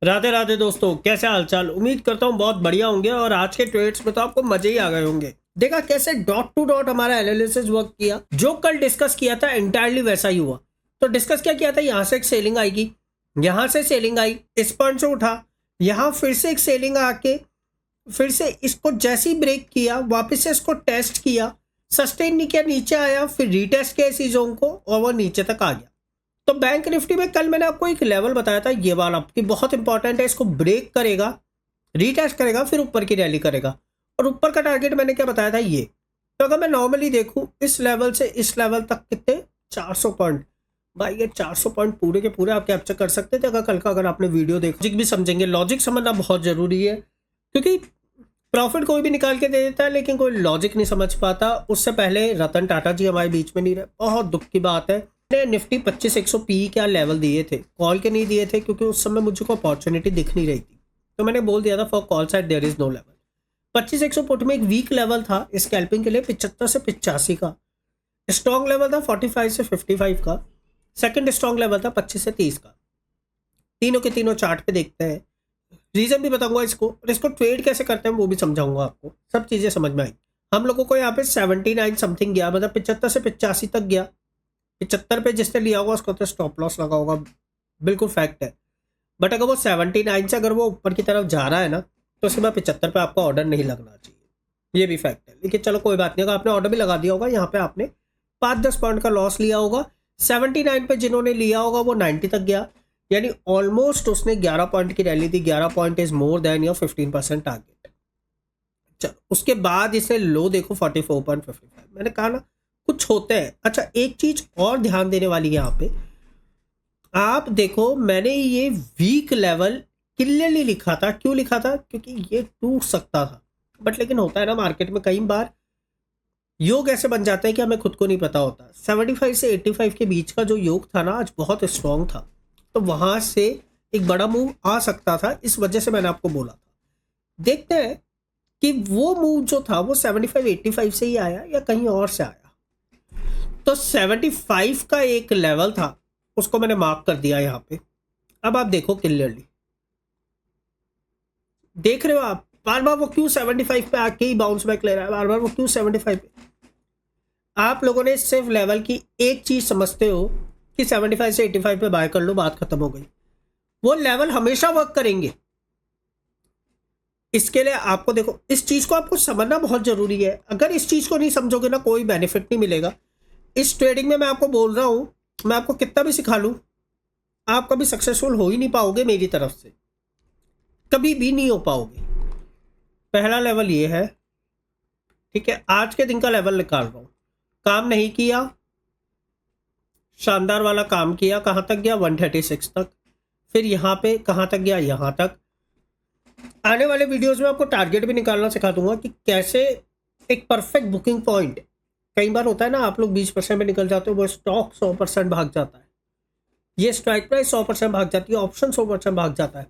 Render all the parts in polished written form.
राधे राधे दोस्तों, कैसे हालचाल। उम्मीद करता हूँ बहुत बढ़िया होंगे और आज के ट्रेड्स में तो आपको मजे ही आ गए होंगे। देखा कैसे डॉट टू डॉट हमारा एनालिसिस वर्क किया। जो कल डिस्कस किया था एंटायरली वैसा ही हुआ। तो डिस्कस क्या किया था, यहाँ से एक सेलिंग आएगी, यहाँ से सेलिंग आई, इस पॉइंट से उठा, यहाँ फिर से एक सेलिंग आके फिर से इसको जैसे ही ब्रेक किया वापस से इसको टेस्ट किया, सस्टेन नहीं किया, नीचे आया, फिर रीटेस्ट किया इसी जोन को और वो नीचे तक आ गया। तो बैंक निफ्टी में कल मैंने आपको एक लेवल बताया था, ये वाला कि बहुत इंपॉर्टेंट है, इसको ब्रेक करेगा, रीटेस्ट करेगा, फिर ऊपर की रैली करेगा। और ऊपर का टारगेट मैंने क्या बताया था, ये। तो अगर मैं नॉर्मली देखूं इस लेवल से इस लेवल तक कितने 400 पॉइंट, भाई ये 400 पॉइंट पूरे के पूरे आप कैप्चर कर सकते थे। अगर कल का अगर आपने वीडियो देखा, लॉजिक भी समझेंगे। लॉजिक समझना बहुत जरूरी है क्योंकि प्रॉफिट कोई भी निकाल के दे देता है लेकिन कोई लॉजिक नहीं समझ पाता। उससे पहले रतन टाटा जी हमारे बीच में नहीं रहे, बहुत दुख की बात है। निफ्टी 2500 पी क्या लेवल दिए थे, कॉल के नहीं दिए थे क्योंकि उस समय मुझे को अपॉर्चुनिटी दिख नहीं रही थी। तो मैंने बोल दिया था for call side there is no level. 2500 put में एक वीक लेवल था स्कैल्पिंग के लिए 75 से 85 का। स्ट्रॉन्ग लेवल था 45 से 55 का। सेकंड स्ट्रॉन्ग लेवल था 25 से 30 का। तीनों के तीनों चार्ट पे देखते हैं, रीजन भी बताऊंगा इसको, और इसको ट्रेड कैसे करते हैं वो भी समझाऊंगा आपको। सब चीजें समझ में आई। हम लोगों को यहाँ पे 79 समथिंग गया, मतलब 75 से 85 तक गया। 75 पे जिसने लिया होगा उसको तो स्टॉप लॉस लगा होगा, बिल्कुल फैक्ट है। बट अगर वो 79 से अगर वो ऊपर की तरफ जा रहा है ना, तो उसके बाद 75 पे आपका ऑर्डर नहीं लगना चाहिए, ये भी फैक्ट है। लेकिन चलो कोई बात नहीं, अगर आपने ऑर्डर भी लगा दिया होगा, यहाँ पे आपने 5-10 पॉइंट का लॉस लिया होगा। 79 पे जिन्होंने लिया होगा वो 90 तक गया, यानी ऑलमोस्ट उसने 11 पॉइंट की rally the. 11 point is more than your 15% target. चलो उसके बाद इसे लो देखो 44.55। मैंने कहा ना कुछ होते हैं। अच्छा एक चीज और ध्यान देने वाली है यहाँ पे, आप देखो मैंने ये वीक लेवल क्लियरली लिखा था। क्यों लिखा था? क्योंकि ये टूट सकता था। बट लेकिन होता है ना मार्केट में कई बार योग ऐसे बन जाते हैं कि हमें खुद को नहीं पता होता। 75 से 85 के बीच का जो योग था ना आज बहुत स्ट्रांग था, तो वहां से एक बड़ा मूव आ सकता था। इस वजह से मैंने आपको बोला था। देखते हैं कि वो मूव जो था वो 75-85 से ही आया या कहीं और से आया। तो 75 का एक लेवल था, उसको मैंने मार्क कर दिया यहां पे। अब आप देखो क्लियरली, देख रहे हो आप बार बार वो क्यों 75 पे आके ही बाउंस बैक ले रहा है, बार बार वो क्यों 75 पे। आप लोगों ने सिर्फ लेवल की एक चीज समझते हो कि 75 से 85 पे बाय कर लो, बात खत्म हो गई। वो लेवल हमेशा वर्क करेंगे। इसके लिए आपको देखो इस चीज को आपको समझना बहुत जरूरी है। अगर इस चीज को नहीं समझोगे ना कोई बेनिफिट नहीं मिलेगा इस ट्रेडिंग में। मैं आपको बोल रहा हूं, मैं आपको कितना भी सिखा लूं, आप कभी सक्सेसफुल हो ही नहीं पाओगे मेरी तरफ से, कभी भी नहीं हो पाओगे। पहला लेवल ये है, ठीक है। आज के दिन का लेवल निकाल रहा हूं। काम नहीं किया, शानदार वाला काम किया। कहां तक गया? 136 तक। फिर यहां पे कहां तक गया? यहां तक। आने वाले वीडियोस में आपको टारगेट भी निकालना सिखा दूंगा कि कैसे एक परफेक्ट बुकिंग पॉइंट। कई बार होता है ना आप लोग 20% में निकल जाते हो, वो स्टॉक 100% भाग जाता है, ये स्ट्राइक प्राइस 100% भाग जाती है, ऑप्शन 100% भाग जाता है।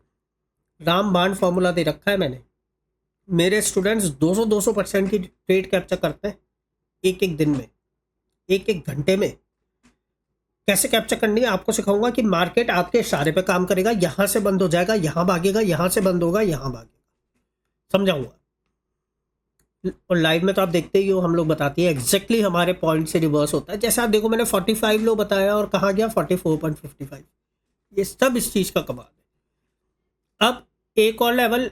रामबाण फॉर्मूला दे रखा है मैंने। मेरे स्टूडेंट्स 200% की ट्रेड कैप्चर करते हैं एक एक दिन में, एक एक घंटे में। कैसे कैप्चर करनी है आपको सिखाऊंगा कि मार्केट आपके इशारे पे काम करेगा। यहां से बंद हो जाएगा, यहां भागेगा, यहां से बंद होगा, यहां भागेगा, समझाऊंगा। और लाइव में तो आप देखते ही हो, हम लोग बताते हैं एग्जैक्टली हमारे पॉइंट से रिवर्स होता है। जैसे आप देखो मैंने 45 लो बताया और कहाँ गया 44.55। ये सब इस चीज का कमाल है। अब एक और लेवल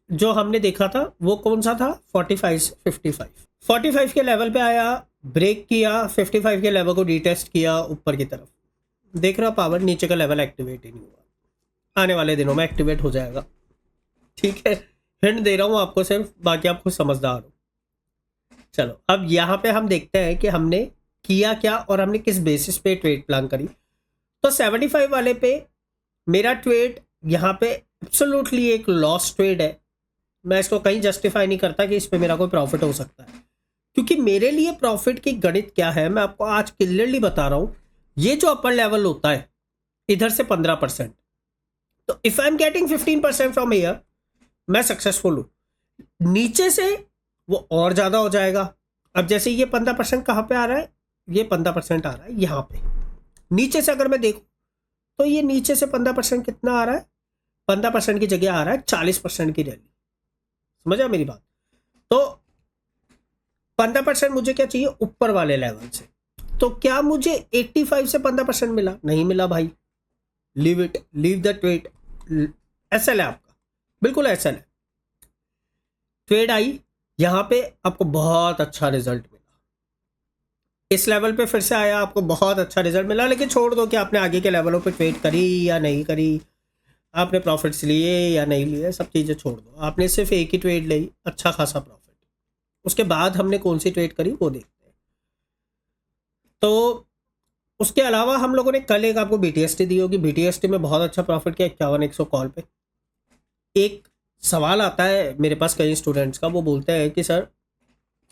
जो हमने देखा था वो कौन सा था? 45 के लेवल पे आया, ब्रेक किया, 55 के लेवल को रीटेस्ट किया ऊपर की तरफ। देख रहा पावर, नीचे का लेवल एक्टिवेट ही नहीं हुआ। आने वाले दिनों में एक्टिवेट हो जाएगा, ठीक है। हिंट दे रहा हूं आपको सिर्फ, बाकी आप खुद समझदार हो। चलो अब यहाँ पे हम देखते हैं कि हमने किया क्या और हमने किस बेसिस पे ट्रेड प्लान करी। तो 75 वाले पे मेरा ट्रेड यहाँ पे एब्सोल्युटली एक लॉस ट्रेड है। मैं इसको कहीं जस्टिफाई नहीं करता कि इस पे मेरा कोई प्रॉफिट हो सकता है, क्योंकि मेरे लिए प्रॉफिट की गणित क्या है मैं आपको आज क्लियरली बता रहा हूं। ये जो अपर लेवल होता है इधर से 15%, तो if I am getting 15% from here मैं सक्सेसफुल हूं। नीचे से वो और ज्यादा हो जाएगा। अब जैसे ये 15% कहां पे आ रहा है, ये 15% आ रहा है यहां पे। नीचे से अगर मैं देखूं तो ये नीचे से 15% कितना आ रहा है? 15% की जगह आ रहा है 40% की रैली। समझा मेरी बात? तो 15% मुझे क्या चाहिए ऊपर वाले लेवल से। तो क्या मुझे 85 से 15% मिला? नहीं मिला भाई। Leave it, leave the trade. SL है आपका, बिल्कुल एसएल है। ट्रेड आई, यहां पे आपको बहुत अच्छा रिजल्ट मिला। इस लेवल पे फिर से आया, आपको बहुत अच्छा रिजल्ट मिला। लेकिन छोड़ दो कि आपने आगे के लेवलों पे ट्रेड करी या नहीं करी, आपने प्रॉफिट्स लिए या नहीं लिए, सब चीज़ें छोड़ दो। आपने सिर्फ एक ही ट्रेड ली, अच्छा खासा प्रॉफिट। उसके बाद हमने कौन सी ट्रेड करी वो देखते हैं। तो उसके अलावा हम लोगों ने कल एक आपको बीटीएसटी दी होगी। बीटीएसटी में बहुत अच्छा प्रॉफिट किया 51-100 कॉल पे। एक सवाल आता है मेरे पास कई स्टूडेंट्स का, वो बोलते हैं कि सर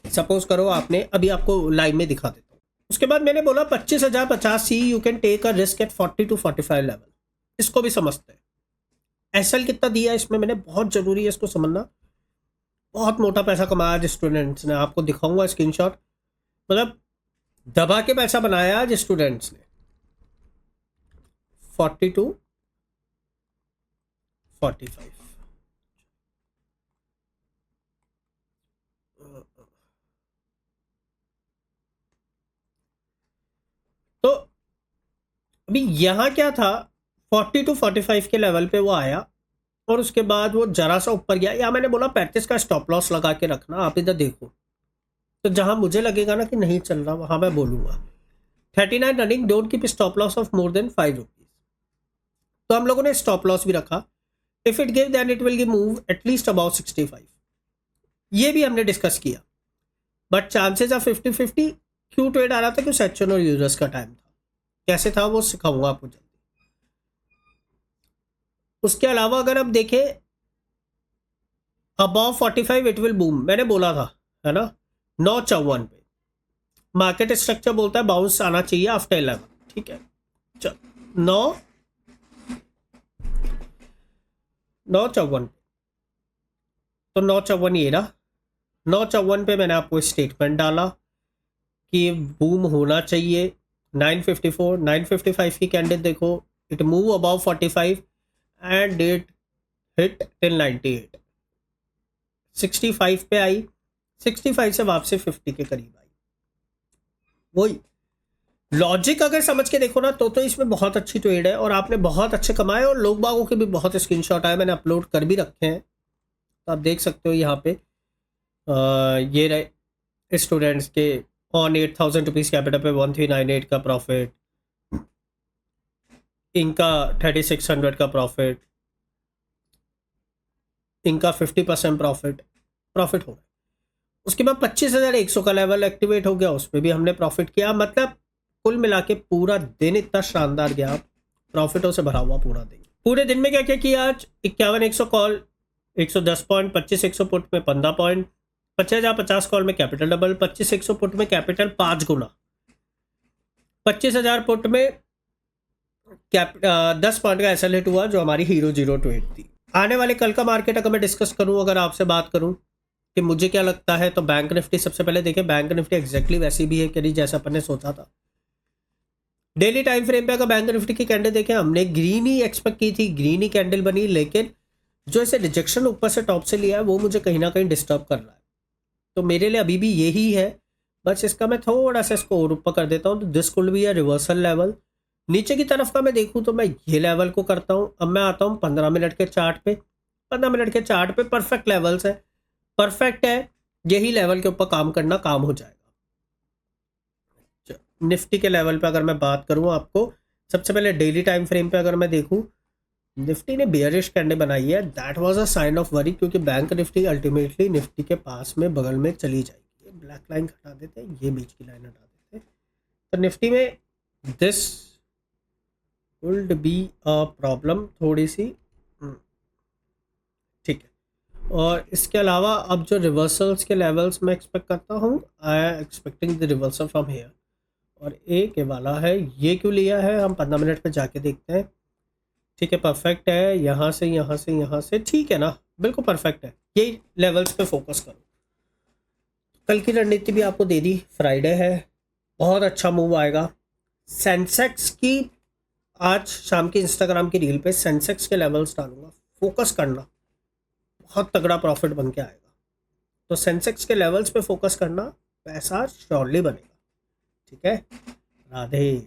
सपोज करो आपने, अभी आपको लाइव में दिखा देता हूँ। उसके बाद मैंने बोला 25,000 50 see you can take a risk at 40 to 45 level. इसको भी समझते हैं। एसएल कितना दिया इसमें मैंने, बहुत जरूरी है इसको समझना। बहुत मोटा पैसा कमाया आज स्टूडेंट्स ने, आपको दिखाऊंगा स्क्रीनशॉट। मतलब दबा के पैसा बनाया आज स्टूडेंट्स ने। 40 to 45। तो अभी यहाँ क्या था, 40 to 45 के लेवल पे वो आया और उसके बाद वो जरा सा ऊपर गया। या मैंने बोला 35 का स्टॉप लॉस लगा के रखना, आप इधर देखो। तो जहां मुझे लगेगा ना कि नहीं चल रहा, वहां मैं बोलूंगा 39 running, don't keep stop loss of more than 5 rupees. तो हम लोगों ने स्टॉप लॉस भी रखा। If it give then it will give move at least about 65। ये भी हमने डिस्कस किया। But chances of 50-50। क्यों ट्रेड आ रहा था? क्यों सेक्शन और यूजर्स का टाइम था। कैसे था वो सिखाऊंगा आपको जल्दी। उसके अलावा अगर आप देखें अबाव 45 इट विल बूम, मैंने बोला था, है ना। 954 पे मार्केट स्ट्रक्चर बोलता है बाउंस आना चाहिए आफ्टर 11। ठीक है, चल 954। तो 954 ये रहा। 954 पे मैंने आपको स्टेटमेंट डाला कि बूम होना चाहिए। 954 955 की कैंडल देखो, it move above 45 and it hit till 98। 65 पे आई, 65 से वापसी 50 के करीब आई। वही लॉजिक अगर समझ के देखो ना तो इसमें बहुत अच्छी ट्रेड है और आपने बहुत अच्छे कमाए और लोग बागों के भी बहुत स्क्रीनशॉट आए, मैंने अपलोड कर भी रखे हैं। तो आप देख सकते हो यहाँ पे ये रहे स्टूडेंट्स के ऑन 8,000 रुपीज़ कैपिटल पे 1398 का प्रॉफिट, इनका 3600 का प्रॉफिट, इनका 50% प्रॉफिट हो गया। उसके बाद 25,100 का लेवल एक्टिवेट हो गया, उस पर भी हमने प्रॉफिट किया। मतलब कुल मिला के पूरा दिन इतना शानदार गया, प्रॉफिटों से भरा हुआ पूरा दिन। पूरे दिन में क्या क्या किया आज? 51-100 कॉल 110 पॉइंट, 25-100 पुट में 15 पॉइंट, 50,050 कॉल में कैपिटल डबल, 25-100 पुट में कैपिटल 5 गुना, 25,000 पुट में 10 पॉइंट का एसएल हिट हुआ जो हमारी हीरो 028 थी। आने वाले कल का मार्केट अगर मैं डिस्कस करूं, अगर आपसे बात करूं कि मुझे क्या लगता है, तो बैंक निफ्टी सबसे पहले देखें। बैंक निफ्टी एग्जैक्टली वैसी भी है करी जैसा अपन ने सोचा था। डेली टाइम फ्रेम पे अगर बैंक निफ्टी की कैंडल देखें, हमने ग्रीन ही एक्सपेक्ट की थी, ग्रीन ही कैंडल बनी, लेकिन जो इसे रिजेक्शन ऊपर से टॉप से लिया है वो मुझे कहीं ना कहीं डिस्टर्ब कर रहा है। तो मेरे लिए अभी भी यही है, बस इसका मैं थोड़ा सा इसको और ऊपर कर देता हूँ। तो this could be a reversal level. नीचे की तरफ का मैं देखूँ तो मैं ये लेवल को करता हूँ। अब मैं आता हूँ 15 मिनट के चार्ट पे। 15 मिनट के चार्ट पे परफेक्ट लेवल्स है, परफेक्ट है। यही लेवल के ऊपर काम करना, काम हो जाएगा। निफ्टी के लेवल पे अगर मैं बात करूं आपको, सबसे पहले डेली टाइम फ्रेम पे अगर मैं देखूं, निफ्टी ने बेयरिश कैंडल बनाई है। That was a sign of worry, क्योंकि बैंक निफ्टी अल्टीमेटली निफ्टी के पास में बगल में चली जाएगी। ब्लैक लाइन हटा देते हैं, ये बीच की लाइन हटा देते हैं। तो निफ्टी में this would be a problem थोड़ी सी, ठीक है। और इसके अलावा अब जो रिवर्सल्स के लेवल्स मैं एक्सपेक्ट करता हूँ, I am expecting the reversal from here. और एक ये वाला है, ये क्यों लिया है हम 15 मिनट पे जाके देखते हैं। ठीक है, परफेक्ट है। यहाँ से यहाँ से यहाँ से, ठीक है ना, बिल्कुल परफेक्ट है। यही लेवल्स पे फोकस करो। कल की रणनीति भी आपको दे दी, फ्राइडे है, बहुत अच्छा मूव आएगा। सेंसेक्स की आज शाम की इंस्टाग्राम की रील पे सेंसेक्स के लेवल्स डालूंगा। फोकस करना, बहुत तगड़ा प्रॉफिट बन के आएगा। तो सेंसेक्स के लेवल्स पे फोकस करना, पैसा श्योरली बनेगा। ठीक है, राधे।